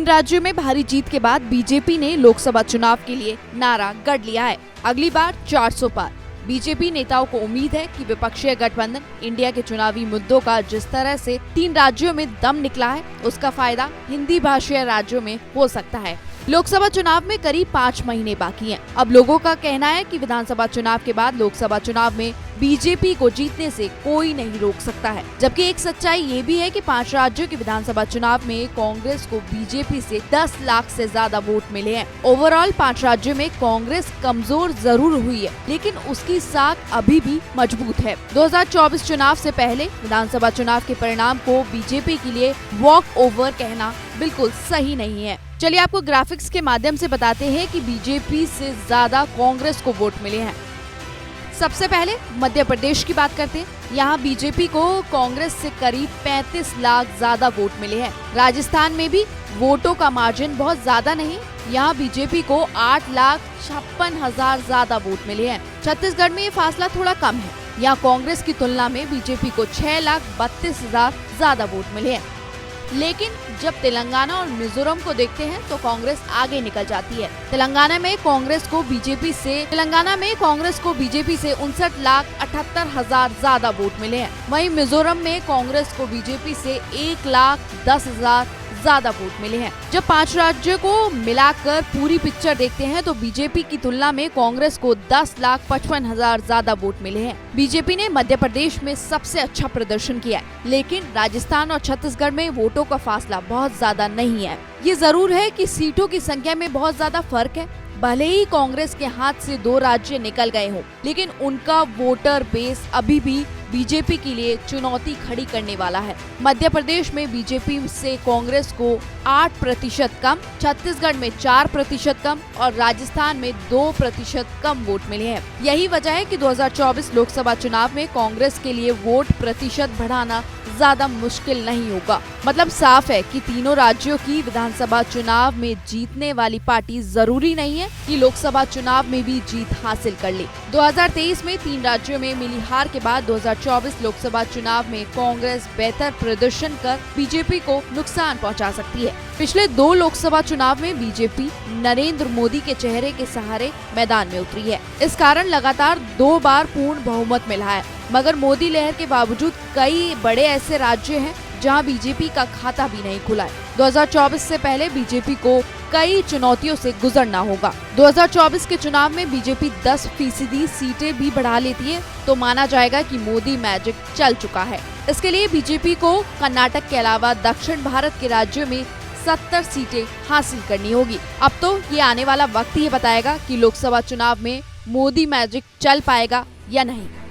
तीन राज्यों में भारी जीत के बाद बीजेपी ने लोकसभा चुनाव के लिए नारा गढ़ लिया है, अगली बार 400 पार। बीजेपी नेताओं को उम्मीद है कि विपक्षी गठबंधन इंडिया के चुनावी मुद्दों का जिस तरह से तीन राज्यों में दम निकला है, उसका फायदा हिंदी भाषी राज्यों में हो सकता है। लोकसभा चुनाव में करीब 5 महीने बाकी हैं। अब लोगों का कहना है कि विधानसभा चुनाव के बाद लोकसभा चुनाव में बीजेपी को जीतने से कोई नहीं रोक सकता है। जबकि एक सच्चाई ये भी है कि 5 राज्यों के विधानसभा चुनाव में कांग्रेस को बीजेपी से 10 लाख से ज्यादा वोट मिले हैं। ओवरऑल 5 राज्यों में कांग्रेस कमजोर जरूर हुई है, लेकिन उसकी साख अभी भी मजबूत है। 2024 चुनाव से पहले विधानसभा चुनाव के परिणाम को बीजेपी के लिए वॉक ओवर कहना बिल्कुल सही नहीं है। चलिए आपको ग्राफिक्स के माध्यम से बताते हैं कि बीजेपी से ज्यादा कांग्रेस को वोट मिले हैं। सबसे पहले मध्य प्रदेश की बात करते हैं। यहाँ बीजेपी को कांग्रेस से करीब 35 लाख ज्यादा वोट मिले हैं। राजस्थान में भी वोटों का मार्जिन बहुत ज्यादा नहीं, यहाँ बीजेपी को 8,56,000 ज्यादा वोट मिले हैं। छत्तीसगढ़ में ये फासला थोड़ा कम है, यहाँ कांग्रेस की तुलना में बीजेपी को 6,32,000 ज्यादा वोट मिले हैं। लेकिन जब तेलंगाना और मिजोरम को देखते हैं तो कांग्रेस आगे निकल जाती है। तेलंगाना में कांग्रेस को बीजेपी से 59,78,000 ज्यादा वोट मिले हैं। वहीं मिजोरम में कांग्रेस को बीजेपी से 1,10,000 ज्यादा वोट मिले हैं। जब 5 राज्यों को मिलाकर पूरी पिक्चर देखते हैं तो बीजेपी की तुलना में कांग्रेस को 10,55,000 ज्यादा वोट मिले हैं। बीजेपी ने मध्य प्रदेश में सबसे अच्छा प्रदर्शन किया है, लेकिन राजस्थान और छत्तीसगढ़ में वोटों का फासला बहुत ज्यादा नहीं है। ये जरूर है कि सीटों की संख्या में बहुत ज्यादा फर्क है। भले ही कांग्रेस के हाथ से 2 राज्य निकल गए हों, लेकिन उनका वोटर बेस अभी भी बीजेपी के लिए चुनौती खड़ी करने वाला है। मध्य प्रदेश में बीजेपी से कांग्रेस को 8% कम, छत्तीसगढ़ में 4% कम और राजस्थान में 2% कम वोट मिले हैं। यही वजह है कि 2024 लोकसभा चुनाव में कांग्रेस के लिए वोट प्रतिशत बढ़ाना ज्यादा मुश्किल नहीं होगा। मतलब साफ है कि तीनों राज्यों की विधानसभा चुनाव में जीतने वाली पार्टी जरूरी नहीं है कि लोकसभा चुनाव में भी जीत हासिल कर ले। 2023 में 3 राज्यों में मिली हार के बाद 2024 लोकसभा चुनाव में कांग्रेस बेहतर प्रदर्शन कर बीजेपी को नुकसान पहुंचा सकती है। पिछले 2 लोकसभा चुनाव में बीजेपी नरेंद्र मोदी के चेहरे के सहारे मैदान में उतरी है। इस कारण लगातार 2 बार पूर्ण बहुमत मिला है, मगर मोदी लहर के बावजूद कई बड़े ऐसे राज्य हैं जहां बीजेपी का खाता भी नहीं खुला है। 2024 से पहले बीजेपी को कई चुनौतियों से गुजरना होगा। 2024 के चुनाव में बीजेपी 10% सीटें भी बढ़ा लेती है तो माना जाएगा कि मोदी मैजिक चल चुका है। इसके लिए बीजेपी को कर्नाटक के अलावा दक्षिण भारत के राज्यों में 70 सीटें हासिल करनी होगी। अब तो ये आने वाला वक्त ही बताएगा कि लोकसभा चुनाव में मोदी मैजिक चल पाएगा या नहीं।